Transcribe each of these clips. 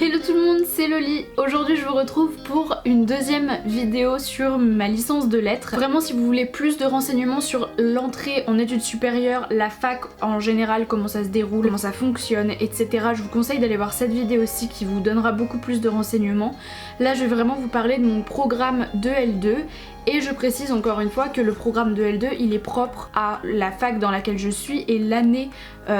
Hello tout le monde, c'est Loli. Aujourd'hui je vous retrouve pour une deuxième vidéo sur ma licence de lettres. Vraiment si vous voulez plus de renseignements sur l'entrée en études supérieures, la fac en général, comment ça se déroule, comment ça fonctionne, etc. Je vous conseille d'aller voir cette vidéo aussi qui vous donnera beaucoup plus de renseignements. Là je vais vraiment vous parler de mon programme de L2. Et je précise encore une fois que le programme de L2 il est propre à la fac dans laquelle je suis et l'année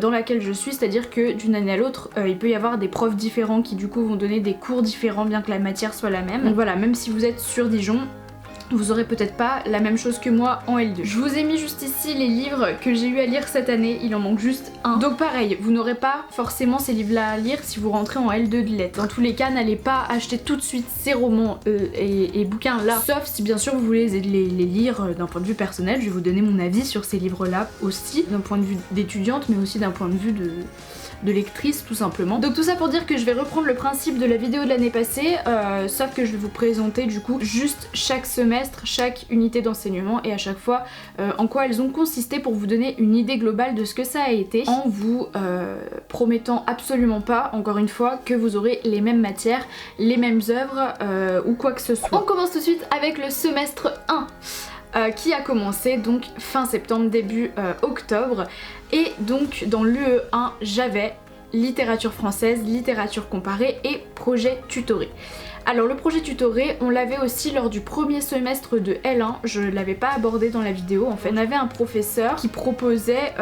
dans laquelle je suis, c'est-à-dire que d'une année à l'autre il peut y avoir des profs différents qui du coup vont donner des cours différents bien que la matière soit la même. Donc voilà, même si vous êtes sur Dijon, vous aurez peut-être pas la même chose que moi en L2. Je vous ai mis juste ici les livres que j'ai eu à lire cette année, il en manque juste un. Donc pareil, vous n'aurez pas forcément ces livres-là à lire si vous rentrez en L2 de lettres. Dans tous les cas, n'allez pas acheter tout de suite ces romans et bouquins là, sauf si bien sûr vous voulez les lire d'un point de vue personnel. Je vais vous donner mon avis sur ces livres-là aussi, d'un point de vue d'étudiante, mais aussi d'un point de vue de lectrice tout simplement. Donc tout ça pour dire que je vais reprendre le principe de la vidéo de l'année passée, sauf que je vais vous présenter du coup juste chaque semestre, chaque unité d'enseignement et à chaque fois en quoi elles ont consisté pour vous donner une idée globale de ce que ça a été, en vous promettant absolument pas, encore une fois, que vous aurez les mêmes matières, les mêmes œuvres ou quoi que ce soit. On commence tout de suite avec le semestre 1. Qui a commencé donc fin septembre, début octobre. Et donc dans l'UE1 j'avais littérature française, littérature comparée et projet tutoré. Alors le projet tutoré, on l'avait aussi lors du premier semestre de L1, je l'avais pas abordé dans la vidéo en fait. On avait un professeur qui proposait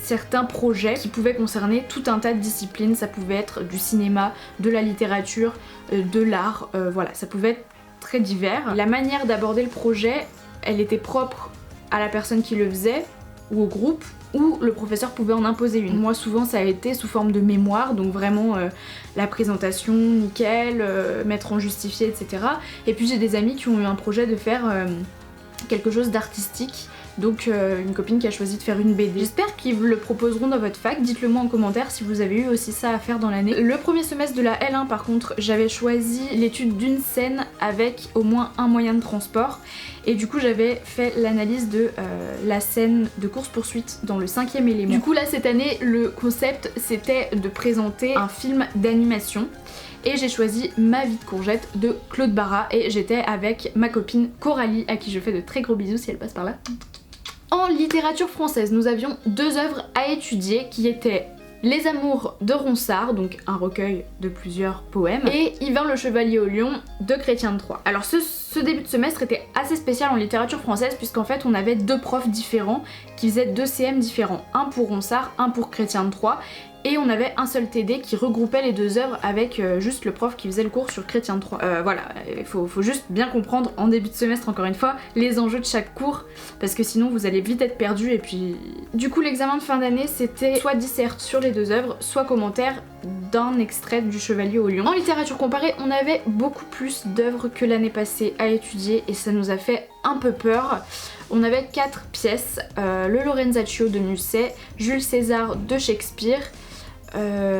certains projets qui pouvaient concerner tout un tas de disciplines, ça pouvait être du cinéma, de la littérature, de l'art, voilà, ça pouvait être très divers. La manière d'aborder le projet, elle était propre à la personne qui le faisait ou au groupe, ou le professeur pouvait en imposer une. Moi souvent ça a été sous forme de mémoire, donc vraiment la présentation nickel, mettre en justifié, etc. Et puis j'ai des amis qui ont eu un projet de faire quelque chose d'artistique. Donc une copine qui a choisi de faire une BD. J'espère qu'ils vous le proposeront dans votre fac, dites-le moi en commentaire si vous avez eu aussi ça à faire dans l'année. Le premier semestre de la L1 par contre, j'avais choisi l'étude d'une scène avec au moins un moyen de transport. Et du coup j'avais fait l'analyse de la scène de course-poursuite dans le 5e élément. Du coup là cette année le concept c'était de présenter un film d'animation. Et j'ai choisi Ma vie de courgette de Claude Barra et j'étais avec ma copine Coralie à qui je fais de très gros bisous si elle passe par là. En littérature française, nous avions deux œuvres à étudier qui étaient Les Amours de Ronsard, donc un recueil de plusieurs poèmes, et Yvain le Chevalier au Lion de Chrétien de Troyes. Alors ce début de semestre était assez spécial en littérature française puisqu'en fait on avait deux profs différents qui faisaient deux CM différents, un pour Ronsard, un pour Chrétien de Troyes. Et on avait un seul TD qui regroupait les deux œuvres avec juste le prof qui faisait le cours sur Chrétien de Troyes. Voilà, il faut juste bien comprendre en début de semestre encore une fois les enjeux de chaque cours parce que sinon vous allez vite être perdu et puis... Du coup l'examen de fin d'année c'était soit disserte sur les deux œuvres, soit commentaire d'un extrait du Chevalier au Lion. En littérature comparée on avait beaucoup plus d'œuvres que l'année passée à étudier et ça nous a fait un peu peur. On avait 4 pièces, le Lorenzaccio de Musset, Jules César de Shakespeare,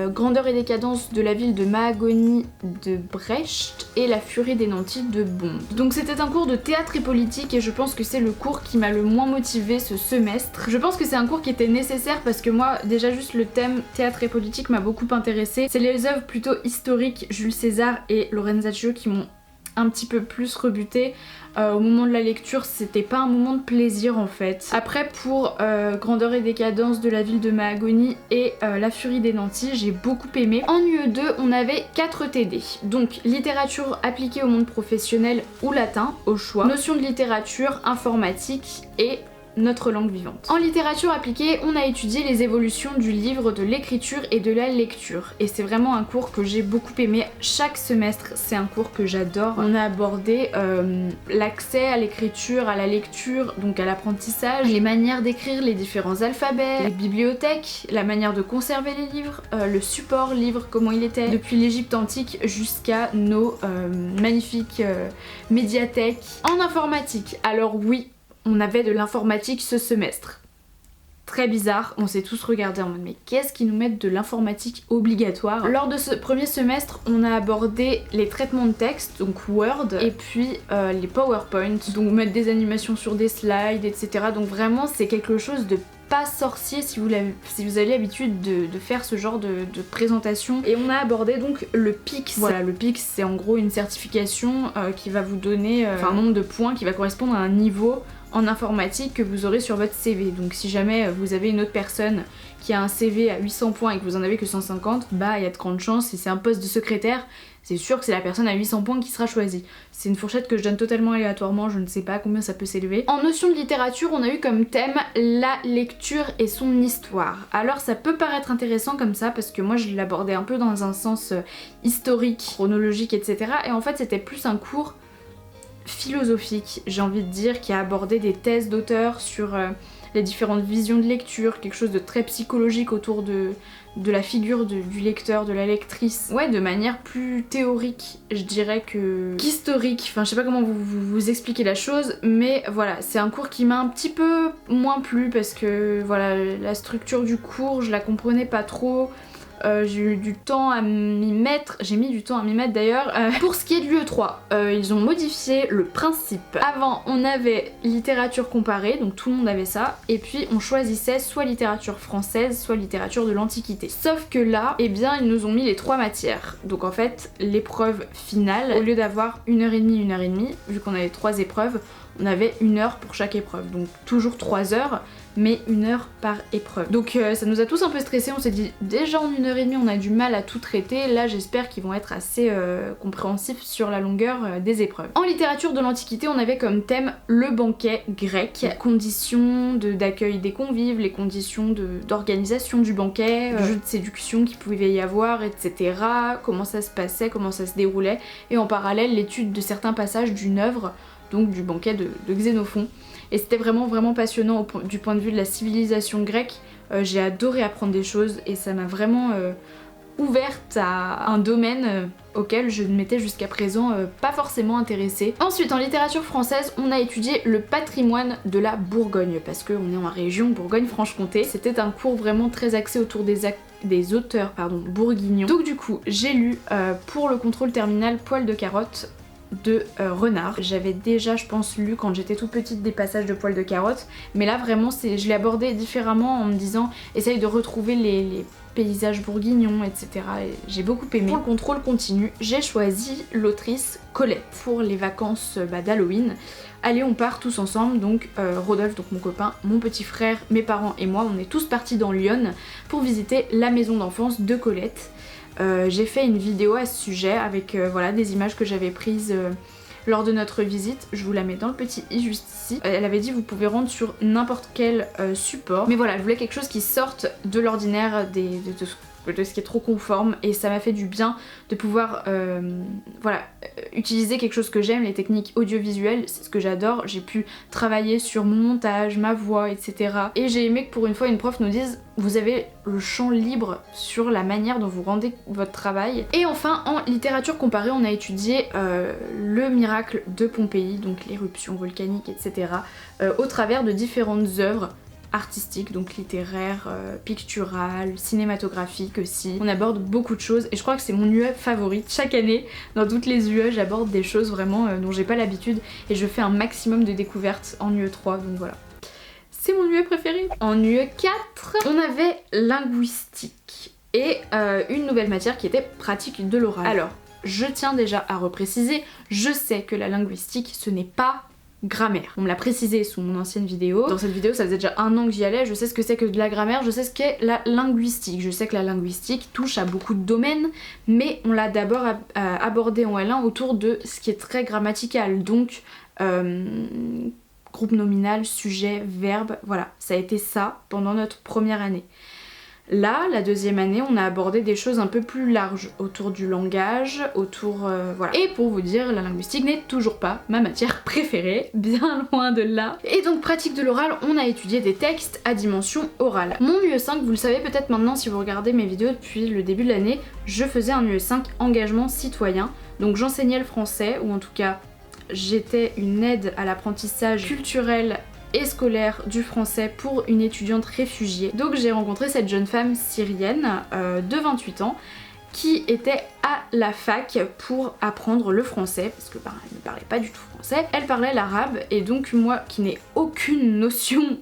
Grandeur et décadence de la ville de Mahagoni de Brecht et La furie des nantis de Bond. Donc c'était un cours de théâtre et politique et je pense que c'est le cours qui m'a le moins motivée ce semestre. Je pense que c'est un cours qui était nécessaire parce que moi déjà juste le thème théâtre et politique m'a beaucoup intéressée. C'est les œuvres plutôt historiques, Jules César et Lorenzaccio qui m'ont un petit peu plus rebuté. Au moment de la lecture c'était pas un moment de plaisir en fait. Après pour Grandeur et décadence de la ville de Mahagoni et La furie des nantis j'ai beaucoup aimé. En UE2 on avait 4 TD, donc littérature appliquée au monde professionnel ou latin au choix, notion de littérature, informatique et notre langue vivante. En littérature appliquée, on a étudié les évolutions du livre, de l'écriture et de la lecture. Et c'est vraiment un cours que j'ai beaucoup aimé. Chaque semestre, c'est un cours que j'adore. On a abordé l'accès à l'écriture, à la lecture, donc à l'apprentissage, les manières d'écrire les différents alphabets, les bibliothèques, la manière de conserver les livres, le support livre, comment il était, depuis l'Égypte antique jusqu'à nos magnifiques médiathèques. En informatique, alors oui, on avait de l'informatique ce semestre. Très bizarre, on s'est tous regardé en mode mais qu'est-ce qu'ils nous mettent de l'informatique obligatoire? Lors de ce premier semestre, on a abordé les traitements de texte, donc Word, et puis les PowerPoint, donc mettre des animations sur des slides, etc. Donc vraiment c'est quelque chose de pas sorcier si vous avez l'habitude de faire ce genre de présentation. Et on a abordé donc le PIX. Voilà, le PIX c'est en gros une certification qui va vous donner un nombre de points qui va correspondre à un niveau en informatique que vous aurez sur votre CV. Donc si jamais vous avez une autre personne qui a un CV à 800 points et que vous en avez que 150, bah il y a de grandes chances, si c'est un poste de secrétaire, c'est sûr que c'est la personne à 800 points qui sera choisie. C'est une fourchette que je donne totalement aléatoirement, je ne sais pas combien ça peut s'élever. En notion de littérature, on a eu comme thème la lecture et son histoire. Alors ça peut paraître intéressant comme ça, parce que moi je l'abordais un peu dans un sens historique, chronologique, etc. Et en fait c'était plus un cours philosophique, j'ai envie de dire, qui a abordé des thèses d'auteurs sur les différentes visions de lecture, quelque chose de très psychologique autour de la figure du lecteur, de la lectrice. Ouais, de manière plus théorique, je dirais, qu'historique. Enfin, je sais pas comment vous expliquer la chose, mais voilà, c'est un cours qui m'a un petit peu moins plu parce que voilà, la structure du cours, je la comprenais pas trop. J'ai eu du temps à m'y mettre, j'ai mis du temps à m'y mettre d'ailleurs. Pour ce qui est de l'UE3, ils ont modifié le principe. Avant on avait littérature comparée, donc tout le monde avait ça, et puis on choisissait soit littérature française, soit littérature de l'Antiquité. Sauf que là, eh bien ils nous ont mis les 3 matières. Donc en fait, l'épreuve finale, au lieu d'avoir 1h30, 1h30, vu qu'on avait 3 épreuves, on avait 1 heure pour chaque épreuve. Donc toujours 3 heures, mais 1 heure par épreuve. Donc ça nous a tous un peu stressés, on s'est dit déjà en 1h30 on a du mal à tout traiter, là j'espère qu'ils vont être assez compréhensifs sur la longueur des épreuves. En littérature de l'Antiquité, on avait comme thème le banquet grec, les conditions d'accueil des convives, les conditions d'organisation du banquet, le jeu de séduction qu'il pouvait y avoir, etc. Comment ça se passait, comment ça se déroulait, et en parallèle l'étude de certains passages d'une œuvre, donc du banquet de Xénophon. Et c'était vraiment passionnant du point de vue de la civilisation grecque. J'ai adoré apprendre des choses et ça m'a vraiment ouverte à un domaine auquel je ne m'étais jusqu'à présent pas forcément intéressée. Ensuite, en littérature française, on a étudié le patrimoine de la Bourgogne, parce qu'on est en région Bourgogne-Franche-Comté. C'était un cours vraiment très axé autour des auteurs bourguignons. Donc du coup, j'ai lu pour le contrôle terminal Poil de carotte de Renard. J'avais déjà, je pense, lu quand j'étais toute petite des passages de Poil de carotte, mais là vraiment je l'ai abordé différemment en me disant essaye de retrouver les paysages bourguignons, etc. Et j'ai beaucoup aimé. Pour le contrôle continu, j'ai choisi l'autrice Colette. Pour les vacances d'Halloween, allez on part tous ensemble, donc Rodolphe, donc mon copain, mon petit frère, mes parents et moi, on est tous partis dans Lyon pour visiter la maison d'enfance de Colette. J'ai fait une vidéo à ce sujet avec voilà, des images que j'avais prises lors de notre visite. Je vous la mets dans le petit i juste ici. Elle avait dit vous pouvez rendre sur n'importe quel support. Mais voilà, je voulais quelque chose qui sorte de l'ordinaire, de ce qui est trop conforme, et ça m'a fait du bien de pouvoir voilà, utiliser quelque chose que j'aime, les techniques audiovisuelles, c'est ce que j'adore. J'ai pu travailler sur mon montage, ma voix, etc. Et j'ai aimé que pour une fois une prof nous dise vous avez le champ libre sur la manière dont vous rendez votre travail. Et enfin, en littérature comparée, on a étudié le miracle de Pompéi, donc l'éruption volcanique, etc. Au travers de différentes œuvres artistique, donc littéraire, pictural, cinématographique aussi. On aborde beaucoup de choses et je crois que c'est mon UE favorite. Chaque année, dans toutes les UE, j'aborde des choses vraiment dont j'ai pas l'habitude et je fais un maximum de découvertes en UE3, donc voilà. C'est mon UE préféré. En UE4, on avait linguistique et une nouvelle matière qui était pratique de l'oral. Alors, je tiens déjà à repréciser, je sais que la linguistique, ce n'est pas grammaire. On me l'a précisé sous mon ancienne vidéo. Dans cette vidéo, ça faisait déjà 1 an que j'y allais, je sais ce que c'est que de la grammaire, je sais ce qu'est la linguistique. Je sais que la linguistique touche à beaucoup de domaines, mais on l'a d'abord abordé en L1 autour de ce qui est très grammatical, donc groupe nominal, sujet, verbe, voilà. Ça a été ça pendant notre première année. Là, la deuxième année, on a abordé des choses un peu plus larges autour du langage, autour... voilà. Et pour vous dire, la linguistique n'est toujours pas ma matière préférée, bien loin de là. Et donc, pratique de l'oral, on a étudié des textes à dimension orale. Mon UE5, vous le savez peut-être maintenant si vous regardez mes vidéos depuis le début de l'année, je faisais un UE5 engagement citoyen. Donc j'enseignais le français, ou en tout cas, j'étais une aide à l'apprentissage culturel et scolaire du français pour une étudiante réfugiée. Donc j'ai rencontré cette jeune femme syrienne de 28 ans qui était à la fac pour apprendre le français, parce que elle ne parlait pas du tout français, elle parlait l'arabe, et donc moi qui n'ai aucune notion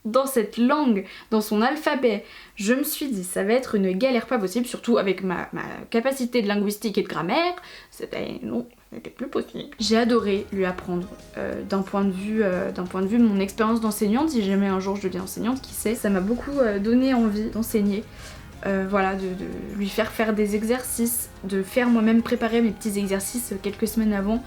dans cette langue, dans son alphabet. Je me suis dit ça va être une galère pas possible, surtout avec ma capacité de linguistique et de grammaire. C'était plus possible. J'ai adoré lui apprendre d'un point de vue de mon expérience d'enseignante. Si jamais un jour je deviens enseignante, qui sait. Ça m'a beaucoup donné envie d'enseigner. Voilà, de lui faire des exercices, de faire moi-même préparer mes petits exercices quelques semaines avant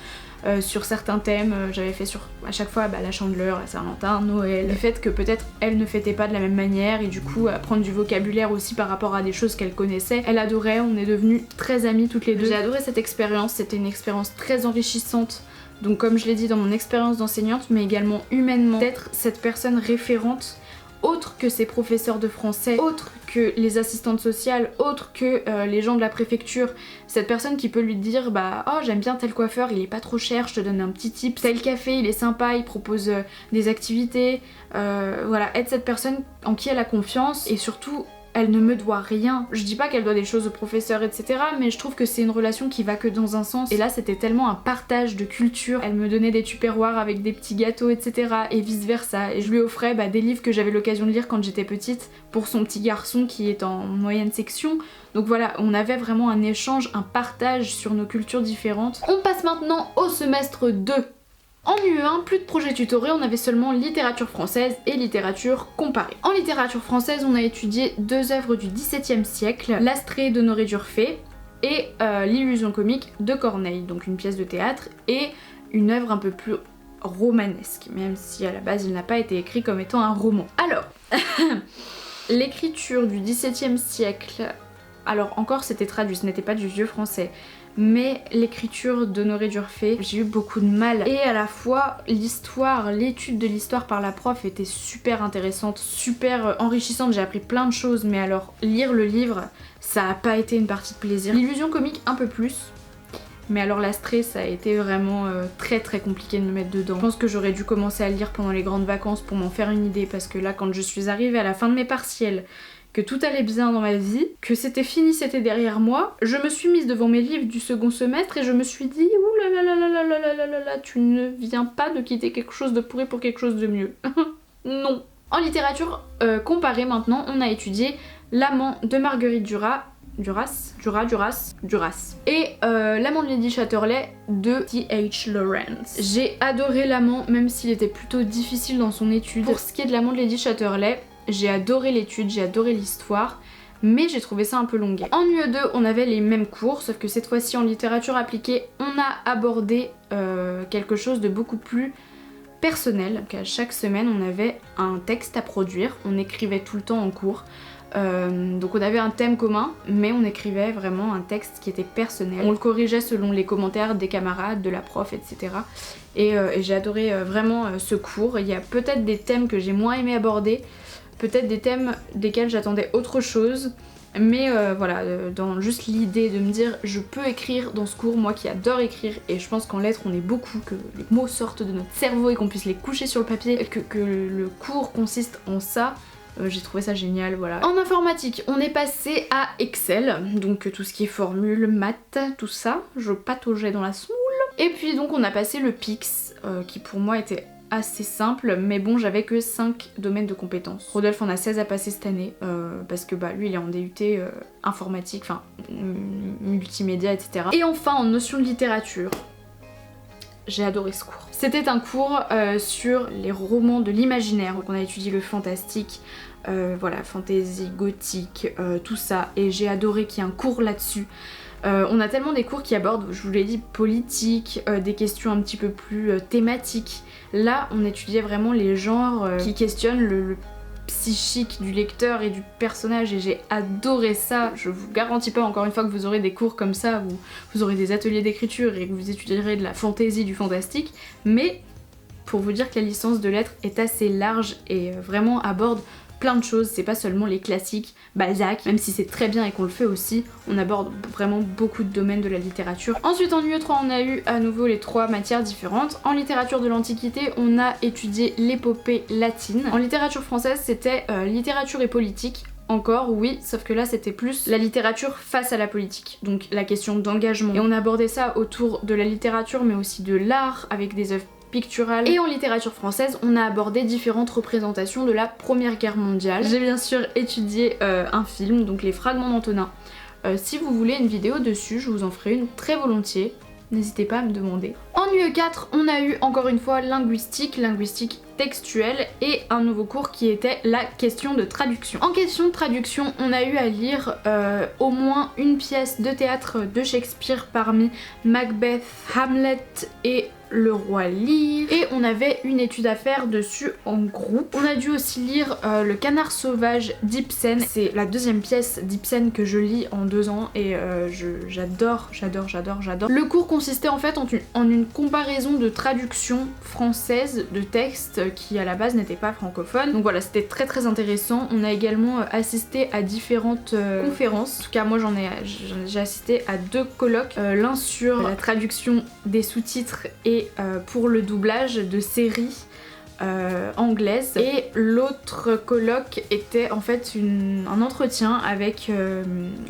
sur certains thèmes. J'avais fait à chaque fois la Chandeleur, la Saint-Valentin, Noël. Le fait que peut-être elle ne fêtait pas de la même manière et du coup apprendre du vocabulaire aussi par rapport à des choses qu'elle connaissait. Elle adorait, on est devenues très amies toutes les deux. J'ai adoré cette expérience, c'était une expérience très enrichissante. Donc comme je l'ai dit dans mon expérience d'enseignante, mais également humainement, d'être cette personne référente autre que ses professeurs de français, autre que les assistantes sociales, autre que les gens de la préfecture, cette personne qui peut lui dire oh j'aime bien tel coiffeur, il est pas trop cher, je te donne un petit tip, tel café il est sympa, il propose des activités, voilà, être cette personne en qui elle a confiance et surtout elle ne me doit rien. Je dis pas qu'elle doit des choses au professeur etc, mais je trouve que c'est une relation qui va que dans un sens et là c'était tellement un partage de culture. Elle me donnait des tupperwares avec des petits gâteaux etc et vice versa et je lui offrais des livres que j'avais l'occasion de lire quand j'étais petite pour son petit garçon qui est en moyenne section. Donc voilà, on avait vraiment un échange, un partage sur nos cultures différentes. On passe maintenant au semestre 2. En UE1, plus de projets tutorés, on avait seulement littérature française et littérature comparée. En littérature française, on a étudié 2 œuvres du XVIIe siècle, L'Astrée d'Honoré d'Urfé et L'Illusion comique de Corneille, donc une pièce de théâtre et une œuvre un peu plus romanesque, même si à la base il n'a pas été écrit comme étant un roman. Alors, l'écriture du XVIIe siècle, alors encore c'était traduit, ce n'était pas du vieux français, mais l'écriture d'Honoré d'Urfé, j'ai eu beaucoup de mal. Et à la fois, l'histoire, l'étude de l'histoire par la prof était super intéressante, super enrichissante, j'ai appris plein de choses, mais alors lire le livre, ça a pas été une partie de plaisir. L'illusion comique un peu plus, mais alors l'Astrée ça a été vraiment très très compliqué de me mettre dedans. Je pense que j'aurais dû commencer à lire pendant les grandes vacances pour m'en faire une idée, parce que là quand je suis arrivée à la fin de mes partiels, que tout allait bien dans ma vie, que c'était fini, c'était derrière moi, je me suis mise devant mes livres du second semestre et je me suis dit ouh là là là là là là là là là, tu ne viens pas de quitter quelque chose de pourri pour quelque chose de mieux. Non. En littérature comparée maintenant, on a étudié L'amant de Marguerite Duras et L'amant de Lady Chatterley de T.H. Lawrence. J'ai adoré L'amant, même s'il était plutôt difficile dans son étude. Pour ce qui est de L'amant de Lady Chatterley, j'ai adoré l'étude, j'ai adoré l'histoire, mais j'ai trouvé ça un peu longuet. En UE2, on avait les mêmes cours, sauf que cette fois-ci en littérature appliquée, on a abordé quelque chose de beaucoup plus personnel. Donc à chaque semaine, on avait un texte à produire, on écrivait tout le temps en cours. Donc on avait un thème commun, mais on écrivait vraiment un texte qui était personnel. On le corrigeait selon les commentaires des camarades, de la prof, etc. Et j'ai adoré vraiment ce cours. Il y a peut-être des thèmes que j'ai moins aimé aborder, peut-être des thèmes desquels j'attendais autre chose, mais voilà, dans juste l'idée de me dire je peux écrire dans ce cours, moi qui adore écrire, et je pense qu'en lettres on est beaucoup, que les mots sortent de notre cerveau et qu'on puisse les coucher sur le papier, que le cours consiste en ça. J'ai trouvé ça génial, voilà. En informatique, on est passé à Excel, donc tout ce qui est formule, maths, tout ça, je pataugeais dans la semoule. Et puis donc on a passé le PIX, qui pour moi était assez simple, mais bon, j'avais que 5 domaines de compétences. Rodolphe en a 16 à passer cette année, parce que lui il est en DUT informatique, enfin multimédia, etc. Et enfin en notion de littérature, j'ai adoré ce cours. C'était un cours sur les romans de l'imaginaire, donc on a étudié le fantastique, voilà, fantasy, gothique, tout ça, et j'ai adoré qu'il y ait un cours là-dessus. On a tellement des cours qui abordent, je vous l'ai dit, politique, des questions un petit peu plus thématiques. Là, on étudiait vraiment les genres qui questionnent le psychique du lecteur et du personnage, et j'ai adoré ça. Je vous garantis pas encore une fois que vous aurez des cours comme ça où vous aurez des ateliers d'écriture et que vous étudierez de la fantaisie, du fantastique, mais pour vous dire que la licence de lettres est assez large et vraiment aborde plein de choses, c'est pas seulement les classiques, Balzac, même si c'est très bien et qu'on le fait aussi, on aborde vraiment beaucoup de domaines de la littérature. Ensuite en UE3 on a eu à nouveau les 3 matières différentes. En littérature de l'Antiquité on a étudié l'épopée latine. En littérature française c'était littérature et politique. Encore, oui, sauf que là c'était plus la littérature face à la politique, donc la question d'engagement. Et on abordait ça autour de la littérature mais aussi de l'art, avec des œuvres picturale et en littérature française on a abordé différentes représentations de la Première Guerre mondiale. J'ai bien sûr étudié un film, donc Les Fragments d'Antonin. Si vous voulez une vidéo dessus, je vous en ferai une très volontiers. N'hésitez pas à me demander. En UE4, on a eu encore une fois linguistique textuelle et un nouveau cours qui était la question de traduction. En question de traduction, on a eu à lire au moins une pièce de théâtre de Shakespeare parmi Macbeth, Hamlet et Le Roi Lear, et on avait une étude à faire dessus en groupe. On a dû aussi lire Le Canard Sauvage d'Ibsen. C'est la deuxième pièce d'Ibsen que je lis en 2 ans et j'adore. Le cours consistait en fait en une comparaison de traduction française de textes qui à la base n'étaient pas francophones. Donc voilà, c'était très intéressant. On a également assisté à différentes conférences. En tout cas moi j'ai assisté à 2 colloques, l'un sur la traduction des sous-titres et pour le doublage de séries anglaise, et l'autre colloque était en fait un entretien avec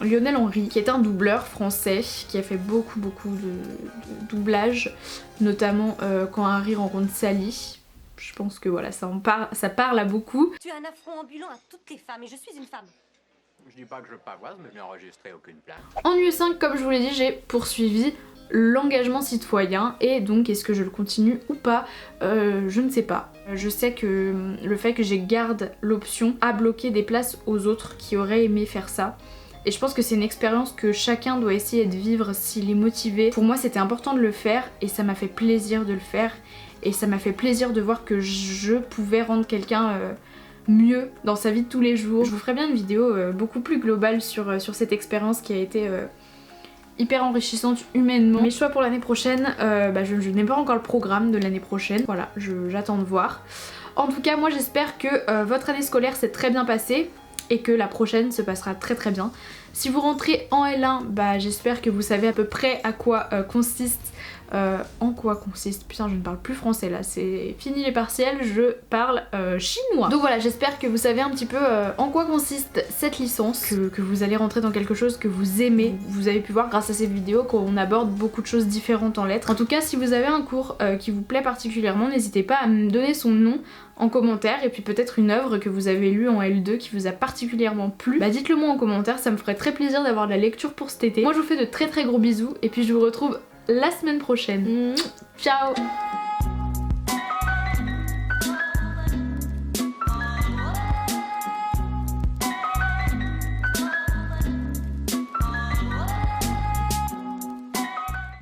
Lionel Henry qui est un doubleur français qui a fait beaucoup de doublages, notamment quand Harry rencontre Sally. Je pense que voilà, ça parle à beaucoup. Tu as un affront ambulant à toutes les femmes et je suis une femme. Je dis pas que je pavoise, mais je n'ai enregistré aucune plainte. En UE5, comme je vous l'ai dit, j'ai poursuivi l'engagement citoyen, et donc est-ce que je le continue ou pas, je ne sais pas. Je sais que le fait que j'ai garde l'option a bloqué des places aux autres qui auraient aimé faire ça. Et je pense que c'est une expérience que chacun doit essayer de vivre s'il est motivé. Pour moi c'était important de le faire et ça m'a fait plaisir de le faire. Et ça m'a fait plaisir de voir que je pouvais rendre quelqu'un mieux dans sa vie de tous les jours. Je vous ferai bien une vidéo beaucoup plus globale sur cette expérience qui a été hyper enrichissante humainement. Mes choix pour l'année prochaine, je n'ai pas encore le programme de l'année prochaine. Voilà, j'attends de voir. En tout cas, moi j'espère que votre année scolaire s'est très bien passée et que la prochaine se passera très bien. Si vous rentrez en L1, j'espère que vous savez à peu près à quoi consiste putain je ne parle plus français là, c'est fini les partiels, je parle chinois. Donc voilà, j'espère que vous savez un petit peu en quoi consiste cette licence, que vous allez rentrer dans quelque chose que vous aimez. Vous avez pu voir grâce à cette vidéo qu'on aborde beaucoup de choses différentes en lettres. En tout cas, si vous avez un cours qui vous plaît particulièrement, n'hésitez pas à me donner son nom en commentaire, et puis peut-être une œuvre que vous avez lue en L2 qui vous a particulièrement plu. Dites-le moi en commentaire, ça me ferait très plaisir d'avoir de la lecture pour cet été. Moi je vous fais de très gros bisous et puis je vous retrouve la semaine prochaine. Ciao!